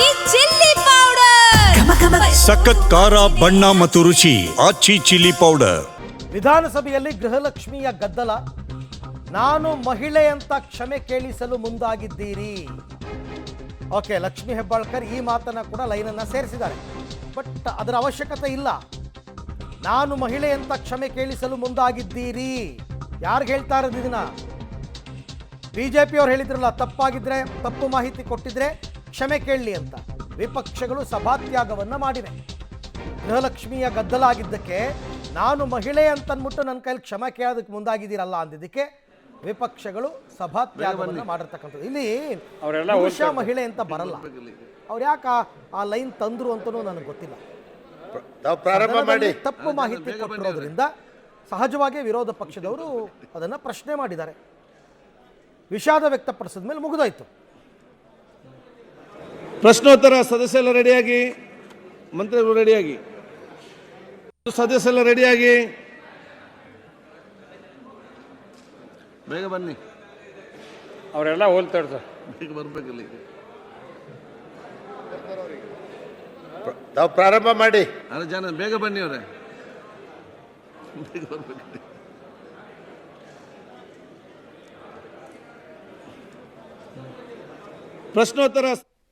ಆಚಿ chilli powder, ಸಖತ್ ಖಾರ ಬಣ್ಣ ಮತ್ತು ರುಚಿ ಆಚಿ ಚಿಲ್ಲಿ ಪೌಡರ್. ವಿಧಾನಸಭೆಯಲ್ಲಿ ಗೃಹಲಕ್ಷ್ಮಿಯ ಗದ್ದಲ. ನಾನು ಮಹಿಳೆ ಅಂತ ಕ್ಷಮೆ ಕೇಳಿಸಲು ಮುಂದಾಗಿದ್ದೀರಿ. ಓಕೆ, ಲಕ್ಷ್ಮಿ ಹೆಬ್ಬಾಳ್ಕರ್ ಈ ಮಾತನ್ನ ಕೂಡ ಲೈನನ್ನು ಸೇರಿಸಿದ್ದಾರೆ. ಬಟ್ ಅದರ ಅವಶ್ಯಕತೆ ಇಲ್ಲ. ನಾನು ಮಹಿಳೆ ಅಂತ ಕ್ಷಮೆ ಕೇಳಿಸಲು ಮುಂದಾಗಿದ್ದೀರಿ. ಯಾರಿಗೆ ಹೇಳ್ತಾ ಇರೋದು ಇದನ್ನ? ಬಿಜೆಪಿಯವ್ರು ಹೇಳಿದ್ರಲ್ಲ, ತಪ್ಪಾಗಿದ್ರೆ, ತಪ್ಪು ಮಾಹಿತಿ ಕೊಟ್ಟಿದ್ರೆ ಕ್ಷಮೆ ಕೇಳಲಿ ಅಂತ. ವಿಪಕ್ಷಗಳು ಸಭಾತ್ಯಾಗವನ್ನು ಮಾಡಿವೆ. ಗೃಹಲಕ್ಷ್ಮಿಯ ಗದ್ದಲ ಆಗಿದ್ದಕ್ಕೆ ನಾನು ಮಹಿಳೆ ಅಂತನ್ಬಿಟ್ಟು ನನ್ನ ಕೈಲಿ ಕ್ಷಮೆ ಕೇಳೋದಕ್ಕೆ ಮುಂದಾಗಿದ್ದೀರಲ್ಲ ಅಂದಿದ್ದಕ್ಕೆ ವಿಪಕ್ಷಗಳು ಸಭಾತ್ಯಾಗವನ್ನು ಮಾಡಿರ್ತಕ್ಕಂಥದ್ದು. ಇಲ್ಲಿ ಪುರುಷ ಮಹಿಳೆ ಅಂತ ಬರಲ್ಲ. ಅವ್ರು ಯಾಕೆ ಆ ಲೈನ್ ತಂದ್ರು ಅಂತನೂ ನನಗೆ ಗೊತ್ತಿಲ್ಲ. ತಪ್ಪು ಮಾಹಿತಿ ಕೊಟ್ಟಿರೋದ್ರಿಂದ ಸಹಜವಾಗಿ ವಿರೋಧ ಪಕ್ಷದವರು ಅದನ್ನು ಪ್ರಶ್ನೆ ಮಾಡಿದ್ದಾರೆ. ವಿಷಾದ ವ್ಯಕ್ತಪಡಿಸಿದ ಮೇಲೆ ಮುಗಿದೋಯ್ತು. ಪ್ರಶ್ನೋತ್ತರ ಸದಸ್ಯರೆಲ್ಲ ರೆಡಿಯಾಗಿ, ಮಂತ್ರಿಗಳು ರೆಡಿಯಾಗಿ, ಸದಸ್ಯರೆಲ್ಲ ರೆಡಿಯಾಗಿ ಬೇಗ ಬನ್ನಿ. ಅವರೆಲ್ಲ ಹೋಲ್ತಾರೆ ಸರ್, ಬೇಗ ಬರ್ಬೇಕಲ್ಲಿ. ತಾವು ಪ್ರಾರಂಭ ಮಾಡಿ. ಅಲ್ಲ ಜನ ಬೇಗ ಬನ್ನಿ, ಅವರೇ ಬೇಗ ಬರ್ಬೇಕಲ್ಲಿ.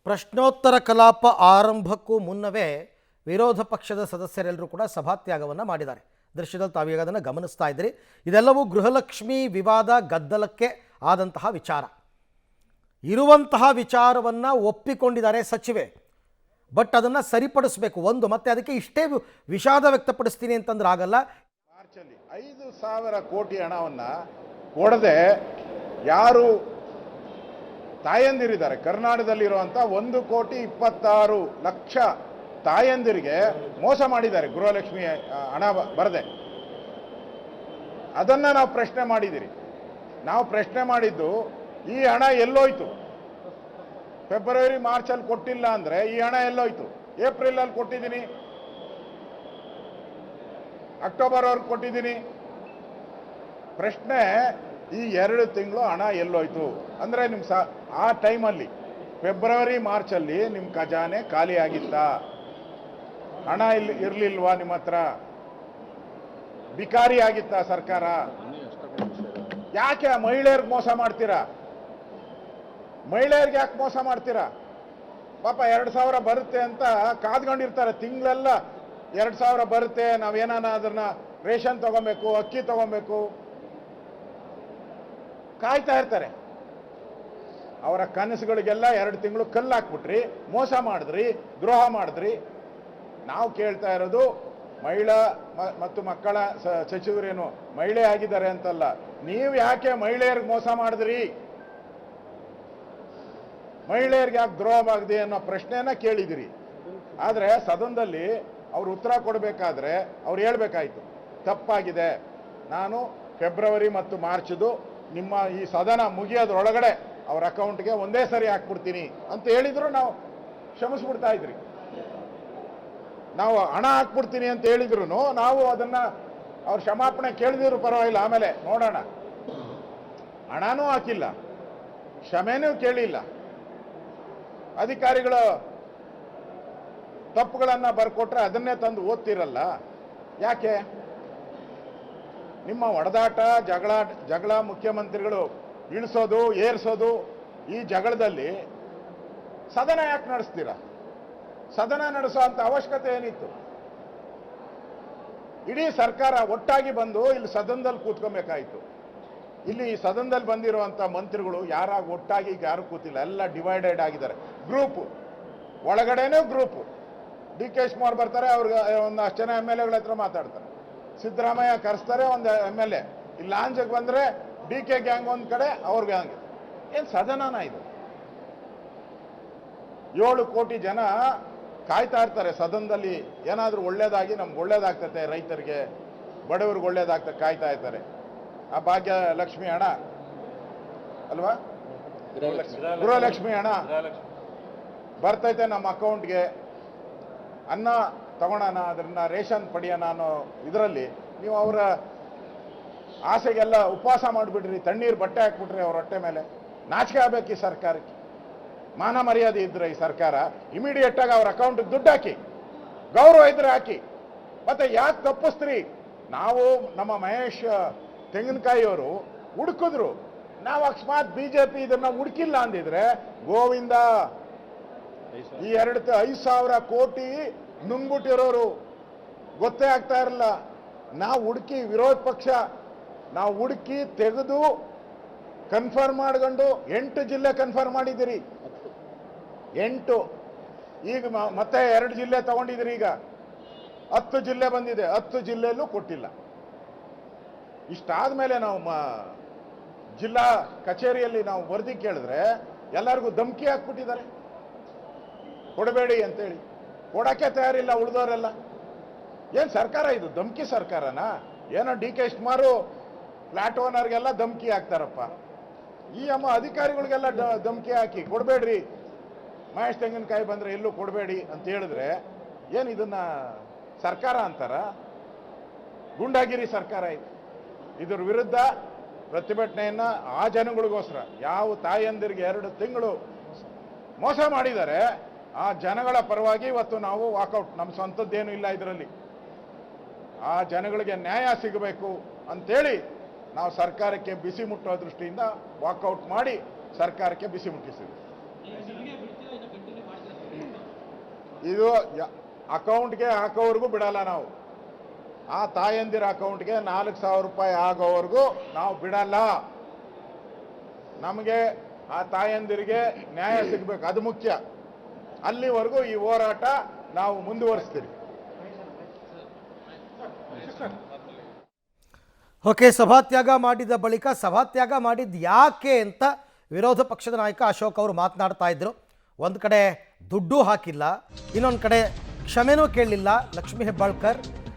ಪ್ರಶ್ನೋತ್ತರ ಕಲಾಪ ಆರಂಭಕ್ಕೂ ಮುನ್ನವೇ ವಿರೋಧ ಪಕ್ಷದ ಸದಸ್ಯರೆಲ್ಲರೂ ಕೂಡ ಸಭಾತ್ಯಾಗವನ್ನು ಮಾಡಿದ್ದಾರೆ. ದೃಶ್ಯದಲ್ಲಿ ತಾವೀಗ ಅದನ್ನು ಗಮನಿಸ್ತಾ ಇದ್ದೀರಿ. ಇದೆಲ್ಲವೂ ಗೃಹಲಕ್ಷ್ಮಿ ವಿವಾದ ಗದ್ದಲಕ್ಕೆ ಆದಂತಹ ವಿಚಾರ. ಇರುವಂತಹ ವಿಚಾರವನ್ನು ಒಪ್ಪಿಕೊಂಡಿದ್ದಾರೆ ಸಚಿವೆ. ಬಟ್ ಅದನ್ನು ಸರಿಪಡಿಸಬೇಕು ಒಂದು. ಮತ್ತೆ ಅದಕ್ಕೆ ಇಷ್ಟೇ ವಿಷಾದ ವ್ಯಕ್ತಪಡಿಸ್ತೀನಿ ಅಂತಂದ್ರೆ ಆಗಲ್ಲ. ಮಾರ್ಚಲ್ಲಿ 5,000 ಕೋಟಿ ಹಣವನ್ನು ಕೊಡದೆ ಯಾರು ತಾಯಂದಿರಿದ್ದಾರೆ ಕರ್ನಾಟಕದಲ್ಲಿರುವಂಥ 1,26,00,000 ತಾಯಂದಿರಿಗೆ ಮೋಸ ಮಾಡಿದ್ದಾರೆ ಗೃಹಲಕ್ಷ್ಮಿ ಹಣ ಬರದೆ. ಅದನ್ನು ನಾವು ಪ್ರಶ್ನೆ ಮಾಡಿದ್ದೀರಿ. ನಾವು ಪ್ರಶ್ನೆ ಮಾಡಿದ್ದು ಈ ಹಣ ಎಲ್ಲೋಯ್ತು? ಫೆಬ್ರವರಿ ಮಾರ್ಚಲ್ಲಿ ಕೊಟ್ಟಿಲ್ಲ ಅಂದರೆ ಈ ಹಣ ಎಲ್ಲೋಯ್ತು? ಏಪ್ರಿಲಲ್ಲಿ ಕೊಟ್ಟಿದ್ದೀನಿ, ಅಕ್ಟೋಬರ್ವರೆಗೆ ಕೊಟ್ಟಿದ್ದೀನಿ. ಪ್ರಶ್ನೆ ಈ 2 ತಿಂಗಳು ಹಣ ಎಲ್ಲೋಯ್ತು ಅಂದರೆ ನಿಮ್ಮ ಆ ಟೈಮಲ್ಲಿ ಫೆಬ್ರವರಿ ಮಾರ್ಚಲ್ಲಿ ನಿಮ್ಮ ಖಜಾನೆ ಖಾಲಿ ಆಗಿತ್ತಾ? ಹಣ ಇರಲಿಲ್ವಾ ನಿಮ್ಮ ಹತ್ರ? ಬಿಕಾರಿ ಆಗಿತ್ತಾ ಸರ್ಕಾರ? ಯಾಕೆ ಮಹಿಳೆಯರಿಗೆ ಮೋಸ ಮಾಡ್ತೀರಾ? ಮಹಿಳೆಯರಿಗೆ ಯಾಕೆ ಮೋಸ ಮಾಡ್ತೀರಾ? ಪಾಪ 2,000 ಬರುತ್ತೆ ಅಂತ ಕಾದ್ಕೊಂಡಿರ್ತಾರೆ. ತಿಂಗಳೆಲ್ಲ 2,000 ಬರುತ್ತೆ, ನಾವೇನಾನ ಅದನ್ನ ರೇಷನ್ ತಗೊಬೇಕು, ಅಕ್ಕಿ ತಗೊಬೇಕು, ಕಾಯ್ತಾ ಇರ್ತಾರೆ. ಅವರ ಕನಸುಗಳಿಗೆಲ್ಲ 2 ತಿಂಗಳು ಕಲ್ಲು ಹಾಕ್ಬಿಟ್ರಿ, ಮೋಸ ಮಾಡಿದ್ರಿ, ದ್ರೋಹ ಮಾಡಿದ್ರಿ. ನಾವು ಕೇಳ್ತಾ ಇರೋದು ಮಹಿಳಾ ಮತ್ತು ಮಕ್ಕಳ ಸಚಿವರೇನು ಮಹಿಳೆ ಆಗಿದ್ದಾರೆ ಅಂತಲ್ಲ, ನೀವು ಯಾಕೆ ಮಹಿಳೆಯರಿಗೆ ಮೋಸ ಮಾಡಿದ್ರಿ, ಮಹಿಳೆಯರಿಗೆ ಯಾಕೆ ದ್ರೋಹವಾಗಿದೆ ಅನ್ನೋ ಪ್ರಶ್ನೆಯನ್ನ ಕೇಳಿದಿರಿ. ಆದರೆ ಸದನದಲ್ಲಿ ಅವ್ರು ಉತ್ತರ ಕೊಡಬೇಕಾದ್ರೆ ಅವ್ರು ಹೇಳ್ಬೇಕಾಯ್ತು, ತಪ್ಪಾಗಿದೆ, ನಾನು ಫೆಬ್ರವರಿ ಮತ್ತು ಮಾರ್ಚ್ದು ನಿಮ್ಮ ಈ ಸದನ ಮುಗಿಯೋದ್ರೊಳಗಡೆ ಅವ್ರ ಅಕೌಂಟ್ಗೆ ಒಂದೇ ಸರಿ ಹಾಕ್ಬಿಡ್ತೀನಿ ಅಂತ ಹೇಳಿದ್ರು ನಾವು ಕ್ಷಮಿಸ್ಬಿಡ್ತಾ ಇದ್ರಿ. ನಾವು ಹಣ ಹಾಕ್ಬಿಡ್ತೀನಿ ಅಂತ ಹೇಳಿದ್ರು ನಾವು ಅದನ್ನ ಅವ್ರ ಕ್ಷಮಾಪಣೆ ಕೇಳಿದ್ರು ಪರವಾಗಿಲ್ಲ, ಆಮೇಲೆ ನೋಡೋಣ. ಹಣನೂ ಹಾಕಿಲ್ಲ, ಕ್ಷಮೆನೂ ಕೇಳಿಲ್ಲ. ಅಧಿಕಾರಿಗಳು ತಪ್ಪುಗಳನ್ನು ಬರ್ಕೊಟ್ರೆ ಅದನ್ನೇ ತಂದು ಓದ್ತಿರಲ್ಲ. ಯಾಕೆ? ನಿಮ್ಮ ಹೊಡೆದಾಟ, ಜಗಳ ಮುಖ್ಯಮಂತ್ರಿಗಳು ಇಳಿಸೋದು ಏರ್ಸೋದು, ಈ ಜಗಳದಲ್ಲಿ ಸದನ ಯಾಕೆ ನಡೆಸ್ತೀರಾ? ಸದನ ನಡೆಸೋ ಅಂತ ಅವಶ್ಯಕತೆ ಏನಿತ್ತು? ಇಡೀ ಸರ್ಕಾರ ಒಟ್ಟಾಗಿ ಬಂದು ಇಲ್ಲಿ ಸದನದಲ್ಲಿ ಕೂತ್ಕೊಬೇಕಾಯ್ತು. ಇಲ್ಲಿ ಸದನದಲ್ಲಿ ಬಂದಿರುವಂಥ ಮಂತ್ರಿಗಳು ಯಾರಾಗ ಒಟ್ಟಾಗಿ ಯಾರು ಕೂತಿಲ್ಲ, ಎಲ್ಲ ಡಿವೈಡೆಡ್ ಆಗಿದ್ದಾರೆ. ಗ್ರೂಪ್ ಒಳಗಡೆನೂ ಗ್ರೂಪು. DK ಶಿವಕುಮಾರ್ ಬರ್ತಾರೆ, ಅವ್ರಿಗೆ ಒಂದು 10 ಜನ MLA ಹತ್ರ ಮಾತಾಡ್ತಾರೆ. ಸಿದ್ದರಾಮಯ್ಯ ಕರೆಸ್ತಾರೆ ಒಂದು MLA. ಇಲ್ಲಿ ಲಾಂಜಕ್ಕೆ ಬಂದರೆ DK ಗ್ಯಾಂಗ್ ಒಂದು ಕಡೆ, ಅವ್ರ ಗ್ಯಾಂಗ್. ಏನು ಸದನನ ಇದು? 7 ಕೋಟಿ ಜನ ಕಾಯ್ತಾ ಇರ್ತಾರೆ ಸದನದಲ್ಲಿ. ಏನಾದರೂ ಒಳ್ಳೇದಾಗಿ ನಮ್ಗೆ ಒಳ್ಳೇದಾಗ್ತತೆ, ರೈತರಿಗೆ ಬಡವರಿಗೆ ಒಳ್ಳೇದಾಗ್ತದೆ ಕಾಯ್ತಾ ಇರ್ತಾರೆ. ಆ ಭಾಗ್ಯ ಲಕ್ಷ್ಮಿ ಹಣ ಅಲ್ವಾ, ಗೃಹಲಕ್ಷ್ಮಿ ಹಣ ಬರ್ತೈತೆ ನಮ್ಮ ಅಕೌಂಟ್ಗೆ. ಅನ್ನ ತಗೊಳ್ಳೋಣ, ಅದನ್ನ ರೇಷನ್ ಪಡೆಯೋಣ ಅನ್ನೋ ಇದರಲ್ಲಿ ನೀವು ಅವರ ಆಸೆಗೆಲ್ಲ ಉಪವಾಸ ಮಾಡಿಬಿಡ್ರಿ, ತಣ್ಣೀರು ಬಟ್ಟೆ ಹಾಕ್ಬಿಟ್ರಿ ಅವ್ರ ಹೊಟ್ಟೆ ಮೇಲೆ. ನಾಚಿಕೆ ಆಗಬೇಕು ಈ ಸರ್ಕಾರಕ್ಕೆ. ಮಾನ ಮರ್ಯಾದೆ ಇದ್ರೆ ಈ ಸರ್ಕಾರ ಇಮಿಡಿಯೇಟ್ ಆಗಿ ಅವ್ರ ಅಕೌಂಟಿಗೆ ದುಡ್ಡು ಹಾಕಿ, ಗೌರವ ಇದ್ರೆ ಹಾಕಿ. ಮತ್ತೆ ಯಾಕೆ ತಪ್ಪಿಸ್ತ್ರಿ? ನಾವು ನಮ್ಮ ಮಹೇಶ್ ತೆಂಗಿನಕಾಯಿಯವರು ಹುಡುಕಿದ್ರು, ನಾವು ಅಕಸ್ಮಾತ್ ಬಿಜೆಪಿ ಇದನ್ನ ಹುಡುಕಿಲ್ಲ ಅಂದಿದ್ರೆ ಗೋವಿಂದ ಈ 5,000 ಕೋಟಿ ನುಂಗ್ಬಿಟ್ಟಿರೋರು ಗೊತ್ತೇ ಆಗ್ತಾ ಇರಲಿಲ್ಲ. ನಾವು ಹುಡುಕಿ, ವಿರೋಧ ಪಕ್ಷ ನಾವು ಹುಡುಕಿ ತೆಗೆದು ಕನ್ಫರ್ಮ್ ಮಾಡ್ಕೊಂಡು 8 ಜಿಲ್ಲೆ ಕನ್ಫರ್ಮ್ ಮಾಡಿದ್ದೀರಿ. 8 ಈಗ ಮತ್ತೆ 2 ಜಿಲ್ಲೆ ತಗೊಂಡಿದ್ದೀರಿ. ಈಗ 10 ಜಿಲ್ಲೆ ಬಂದಿದೆ, 10 ಜಿಲ್ಲೆಯಲ್ಲೂ ಕೊಟ್ಟಿಲ್ಲ. ಇಷ್ಟಾದ್ಮೇಲೆ ನಾವು ಜಿಲ್ಲಾ ಕಚೇರಿಯಲ್ಲಿ ನಾವು ವರದಿ ಕೇಳಿದ್ರೆ ಎಲ್ಲರಿಗೂ ಧಮಕಿ ಹಾಕ್ಬಿಟ್ಟಿದ್ದಾರೆ, ಕೊಡಬೇಡಿ ಅಂತೇಳಿ. ಕೊಡಕ್ಕೆ ತಯಾರಿಲ್ಲ ಉಳಿದವರೆಲ್ಲ. ಏನು ಸರ್ಕಾರ ಇದು? ಧಮಕಿ ಸರ್ಕಾರನಾ? ಏನೋ ಡಿ ಕೆ ಶಿವಕುಮಾರು ಫ್ಲಾಟ್ ಓನರ್ಗೆಲ್ಲ ಧಮಕಿ ಹಾಕ್ತಾರಪ್ಪ. ಈ ಅಧಿಕಾರಿಗಳಿಗೆಲ್ಲ ಧಮಕಿ ಹಾಕಿ ಕೊಡಬೇಡ್ರಿ, ಮಹೇಶ್ ತೆಂಗಿನಕಾಯಿ ಬಂದರೆ ಎಲ್ಲೂ ಕೊಡಬೇಡಿ ಅಂತ ಹೇಳಿದ್ರೆ ಏನು ಇದನ್ನ ಸರ್ಕಾರ ಅಂತಾರ? ಗುಂಡಾಗಿರಿ ಸರ್ಕಾರ ಇದು. ಇದ್ರ ವಿರುದ್ಧ ಪ್ರತಿಭಟನೆಯನ್ನ ಆ ಜನಗಳಿಗೋಸ್ಕರ, ಯಾವ ತಾಯಂದಿರಿಗೆ 2 ತಿಂಗಳು ಮೋಸ ಮಾಡಿದ್ದಾರೆ ಆ ಜನಗಳ ಪರವಾಗಿ ಇವತ್ತು ನಾವು ವಾಕೌಟ್. ನಮ್ಮ ಸ್ವಂತದ್ದೇನೂ ಇಲ್ಲ ಇದರಲ್ಲಿ. ಆ ಜನಗಳಿಗೆ ನ್ಯಾಯ ಸಿಗಬೇಕು ಅಂತೇಳಿ ನಾವು ಸರ್ಕಾರಕ್ಕೆ ಬಿಸಿ ಮುಟ್ಟುವ ದೃಷ್ಟಿಯಿಂದ ವಾಕೌಟ್ ಮಾಡಿ ಸರ್ಕಾರಕ್ಕೆ ಬಿಸಿ ಮುಟ್ಟಿಸಿದ್ವಿ. ಇದು ಅಕೌಂಟ್ಗೆ ಹಾಕೋವರೆಗೂ ಬಿಡಲ್ಲ ನಾವು. ಆ ತಾಯಂದಿರ ಅಕೌಂಟ್ಗೆ 4,000 ರೂಪಾಯಿ ಆಗೋವರೆಗೂ ನಾವು ಬಿಡಲ್ಲ. ನಮಗೆ ಆ ತಾಯಂದಿರಿಗೆ ನ್ಯಾಯ ಸಿಗಬೇಕು, ಅದು ಮುಖ್ಯ. ಅಲ್ಲಿವರೆಗೂ ಈ ಹೋರಾಟ ನಾವು ಮುಂದುವರಿಸ್ತೀವಿ. ಓಕೆ, ಸಭಾತ್ಯಾಗ ಮಾಡಿದ ಬಳಿಕ ಸಭಾತ್ಯಾಗ ಮಾಡಿದ್ದು ಯಾಕೆ ಅಂತ ವಿರೋಧ ಪಕ್ಷದ ನಾಯಕ ಅಶೋಕ್ ಅವರು ಮಾತನಾಡ್ತಾ ಇದ್ರು. ಒಂದು ಕಡೆ ದುಡ್ಡು ಹಾಕಿಲ್ಲ, ಇನ್ನೊಂದು ಕಡೆ ಕ್ಷಮೆನೂ ಕೇಳಲಿಲ್ಲ ಲಕ್ಷ್ಮೀ ಹೆಬ್ಬಾಳ್ಕರ್.